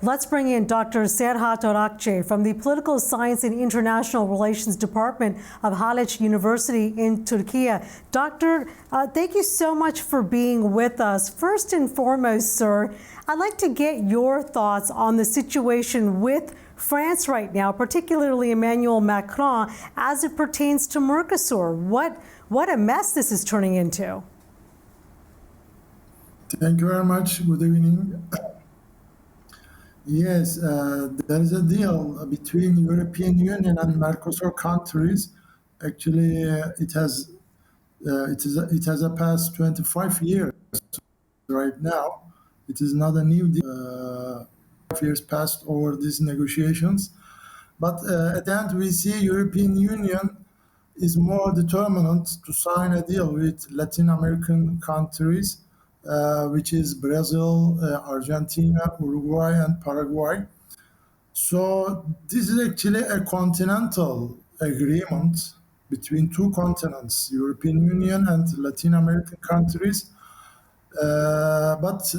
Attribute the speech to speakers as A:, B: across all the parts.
A: Let's bring in Dr. Serhat Orakçı from the Political Science and International Relations Department of Haliç University in Turkey. Doctor, thank you so much for being with us. First and foremost, sir, I'd like to get your thoughts on the situation with France right now, particularly Emmanuel Macron, as it pertains to Mercosur. What a mess this is turning into.
B: Thank you very much. Good evening. Yes, there is a deal between European Union and Mercosur countries. Actually, it has a past 25 years right now. It is not a new deal. 5 years passed over these negotiations, but at the end we see European Union is more determined to sign a deal with Latin American countries, which is Brazil, Argentina, Uruguay, and Paraguay. So this is actually a continental agreement between two continents, European Union and Latin American countries. But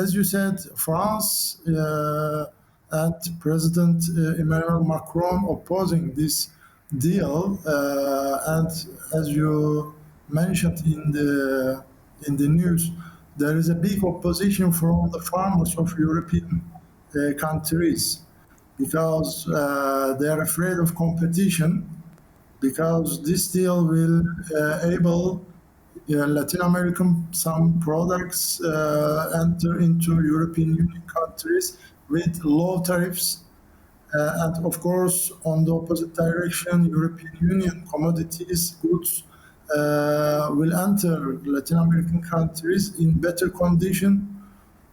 B: as you said, France and President Emmanuel Macron opposing this deal, and as you mentioned in the news, there is a big opposition from the farmers of European countries because they are afraid of competition, because this deal will enable Latin American some products enter into European Union countries with low tariffs. And of course, on the opposite direction, European Union commodities, goods will enter Latin American countries in better condition.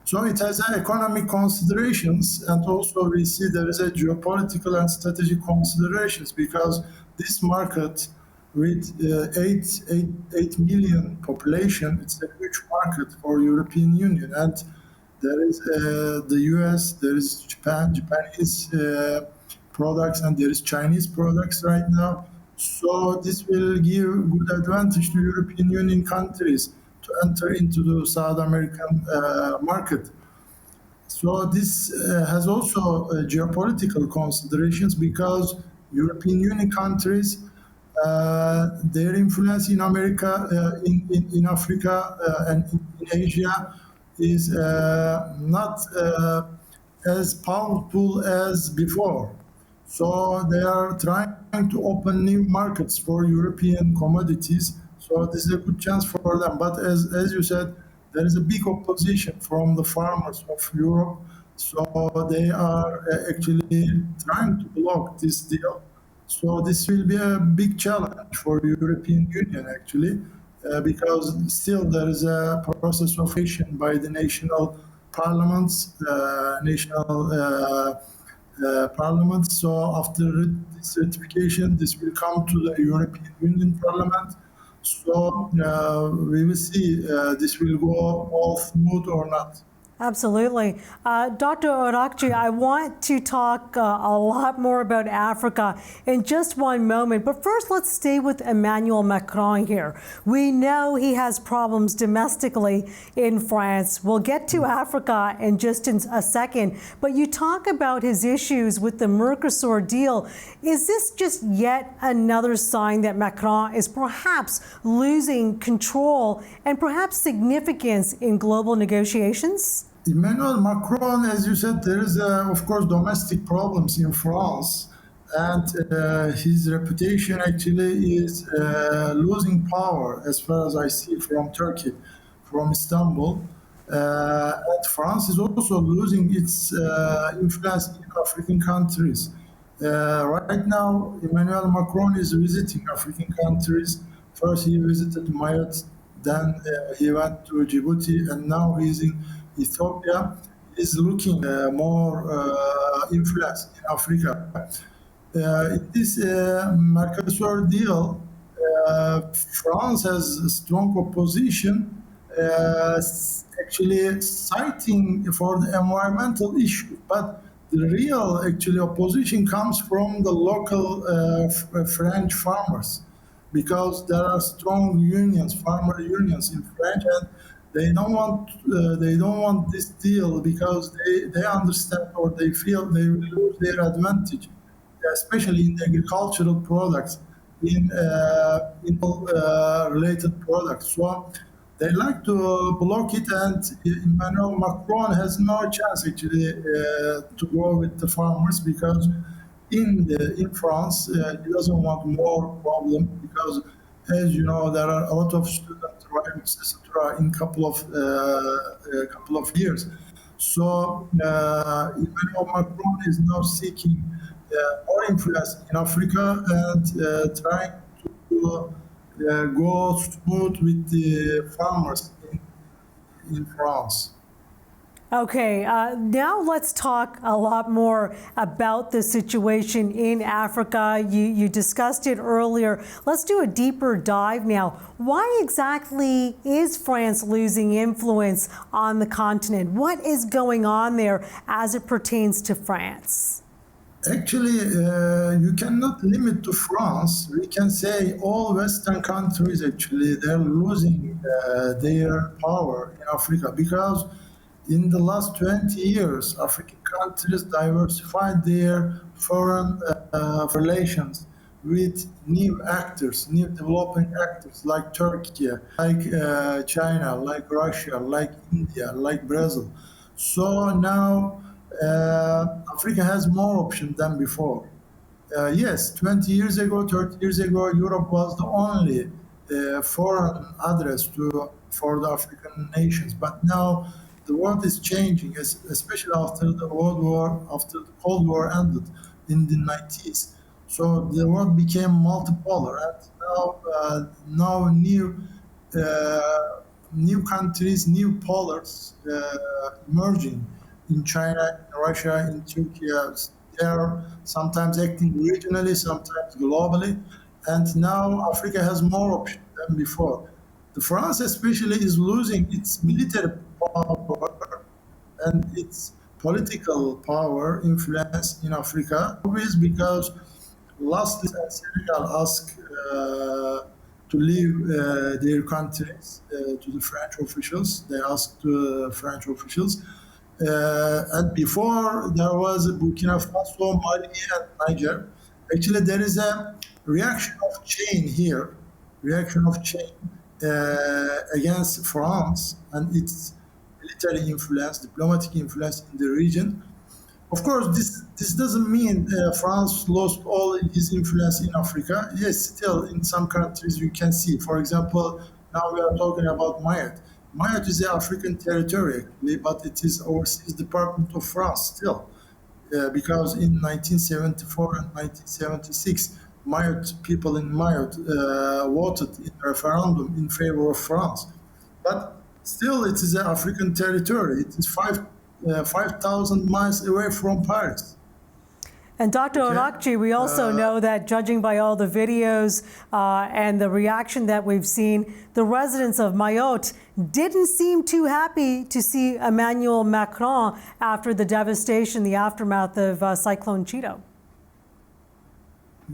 B: So it has economic considerations, and also we see there is a geopolitical and strategic considerations, because this market with 8 million population, it's a huge market for European Union, and there is the US, there is Japanese products, and there is Chinese products right now. So this will give good advantage to European Union countries to enter into the South American market. So this has also geopolitical considerations, because European Union countries, their influence in America, in Africa, and in Asia is not as powerful as before. So they are trying to open new markets for European commodities. So this is a good chance for them. But as you said, there is a big opposition from the farmers of Europe. So they are actually trying to block this deal. So this will be a big challenge for European Union, actually, because still there is a process of ratification by the national parliaments, parliaments. So after this ratification, this will come to the European Union Parliament. So we will see this will go all smooth or not.
A: Absolutely. Dr. Orakçı, I want to talk a lot more about Africa in just one moment. But first, let's stay with Emmanuel Macron here. We know he has problems domestically in France. We'll get to Africa in just a second. But you talk about his issues with the Mercosur deal. Is this just yet another sign that Macron is perhaps losing control and perhaps significance in global negotiations?
B: Emmanuel Macron, as you said, there is, of course, domestic problems in France, and his reputation actually is losing power, as far as I see from Turkey, from Istanbul. And France is also losing its influence in African countries. Right now, Emmanuel Macron is visiting African countries. First, he visited Mayotte, then he went to Djibouti, and now he's in Ethiopia. Is looking more influence in Africa. In this Mercosur deal, France has a strong opposition, actually citing for the environmental issue. But the real actually opposition comes from the local French farmers, because there are strong unions, farmer unions in France, and They don't want this deal because they understand or they feel they will lose their advantage, especially in agricultural products, in related products. So they like to block it, and Emmanuel Macron has no chance actually to go with the farmers because in France he doesn't want more problem because, as you know, there are a lot of student rights, etc. in couple of years. So Emmanuel Macron is now seeking more influence in Africa and trying to go smooth with the farmers in France.
A: Okay, now let's talk a lot more about the situation in Africa. You discussed it earlier. Let's do a deeper dive now. Why exactly is France losing influence on the continent? What is going on there as it pertains to France?
B: Actually, you cannot limit to France. We can say all Western countries actually they're losing their power in Africa because in the last 20 years, African countries diversified their foreign relations with new actors, new developing actors like Turkey, like China, like Russia, like India, like Brazil. So now Africa has more options than before. Yes, 20 years ago, 30 years ago, Europe was the only foreign address for the African nations. But now the world is changing, especially after the after the Cold War ended in the 90s. So the world became multipolar, and now new countries, new polars emerging in China, in Russia, in Turkey. They are sometimes acting regionally, sometimes globally, and now Africa has more options than before. The France especially is losing its military power and its political power influence in Africa. Always because lastly Senegal asked to leave their countries to the French officials. They asked to French officials. And before there was Burkina Faso, Mali, and Niger. Actually, there is a reaction of chain here, reaction of chain against France and its military influence, diplomatic influence in the region. Of course, this doesn't mean France lost all its influence in Africa. Yes, still in some countries you can see. For example, now we are talking about Mayotte. Mayotte is an African territory, actually, but it is overseas department of France still. Because in 1974 and 1976, Mayotte people in Mayotte voted in a referendum in favor of France. But still, it is an African territory. It is 5,000 miles away from Paris.
A: And Dr. Orakçı, we also know that judging by all the videos and the reaction that we've seen, the residents of Mayotte didn't seem too happy to see Emmanuel Macron after the devastation, the aftermath of Cyclone Cheeto.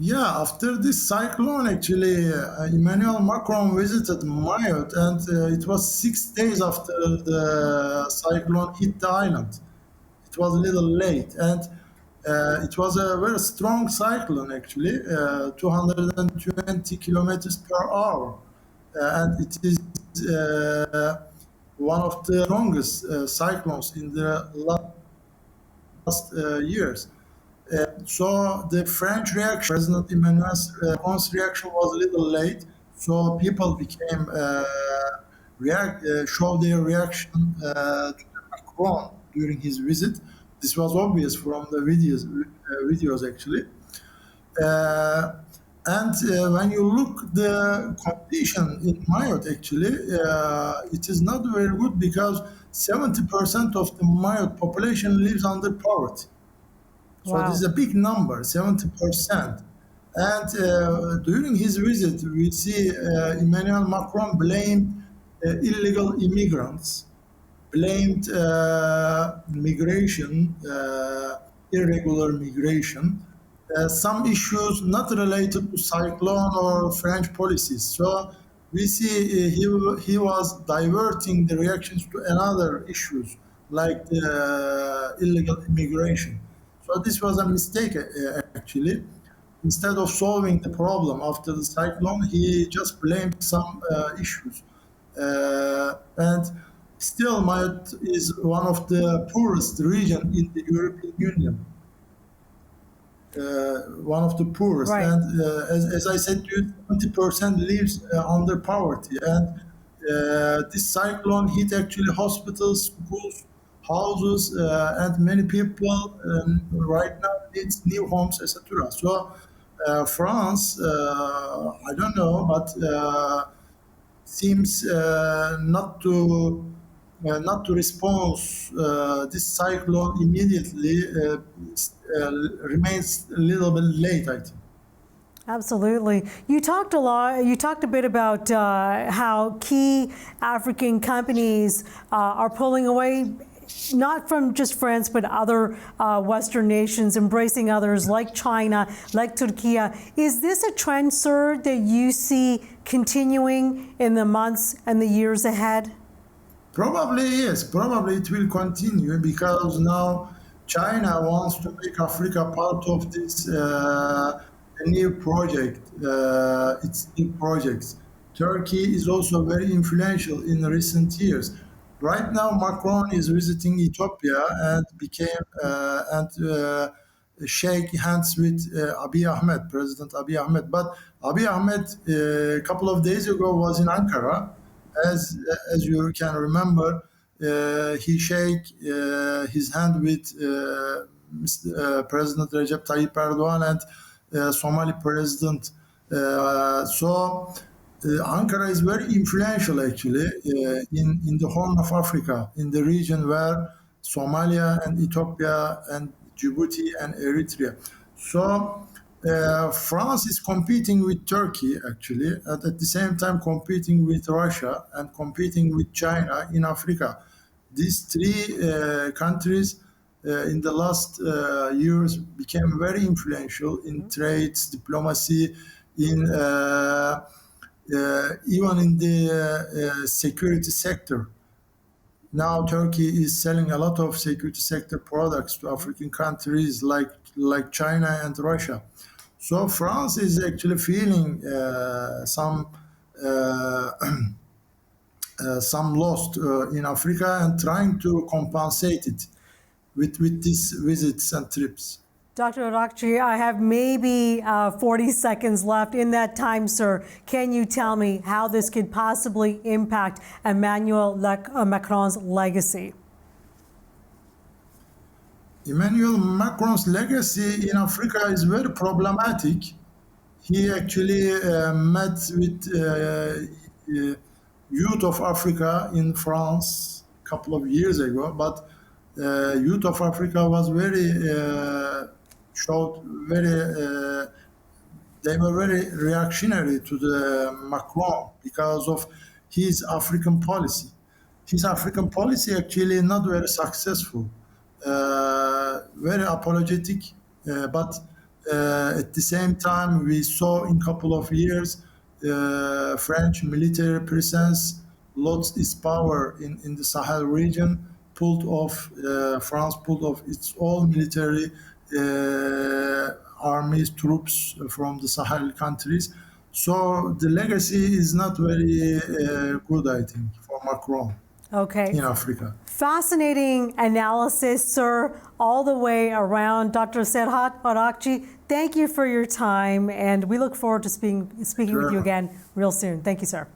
B: Yeah, after this cyclone, actually, Emmanuel Macron visited Mayotte, and it was 6 days after the cyclone hit the island. It was a little late, and it was a very strong cyclone, actually, 220 kilometers per hour. And it is one of the strongest cyclones in the last years. So the French reaction, President Emmanuel Macron's reaction was a little late. So people became show their reaction to Macron during his visit. This was obvious from the videos actually. And when you look the condition in Mayotte, actually, it is not very good because 70% of the Mayotte population lives under poverty. So
A: Wow.
B: this is a big number, 70%. And during his visit, we see Emmanuel Macron blamed illegal immigrants, blamed migration, irregular migration, some issues not related to cyclone or French policies. So we see he was diverting the reactions to another issues like the illegal immigration. So this was a mistake actually. Instead of solving the problem after the cyclone, he just blamed some issues. And still, Mayotte is one of the poorest region in the European Union. One of the poorest,
A: Right.
B: and as I said to you, 20% lives under poverty, and this cyclone hit actually hospitals, schools, houses, and many people right now needs new homes, etc. So France, I don't know, but seems not to respond this cyclone immediately remains a little bit late, I think.
A: Absolutely. You talked a lot. You talked a bit about how key African companies are pulling away, not from just France, but other Western nations, embracing others like China, like Turkey. Is this a trend, sir, that you see continuing in the months and the years ahead?
B: Probably yes. Probably it will continue because now China wants to make Africa part of this new project. Its new projects. Turkey is also very influential in recent years. Right now, Macron is visiting Ethiopia and shake hands with Abiy Ahmed, President Abiy Ahmed. But Abiy Ahmed, a couple of days ago, was in Ankara. As you can remember, he shake his hand with President Recep Tayyip Erdogan and Somali President. Ankara is very influential actually in the Horn of Africa, in the region where Somalia and Ethiopia and Djibouti and Eritrea. So France is competing with Turkey actually, and at the same time competing with Russia and competing with China in Africa. These three countries in the last years became very influential in trades, diplomacy, in even in the security sector. Now Turkey is selling a lot of security sector products to African countries like China and Russia. So France is actually feeling some loss in Africa and trying to compensate it with these visits and trips.
A: Dr. Orakçı, I have maybe 40 seconds left. In that time, sir, can you tell me how this could possibly impact Emmanuel Macron's legacy?
B: Emmanuel Macron's legacy in Africa is very problematic. He actually met with youth of Africa in France a couple of years ago, but youth of Africa was they were very reactionary to the Macron because of his African policy. His African policy actually not very successful, very apologetic, but at the same time we saw in a couple of years French military presence lost its power in the Sahel region, France pulled off its own military armies, troops from the Sahel countries. So the legacy is not very good, I think, for Macron in Africa.
A: Fascinating analysis, sir, all the way around. Dr. Serhat Orakçı, thank you for your time, and we look forward to speaking with you again real soon. Thank you, sir.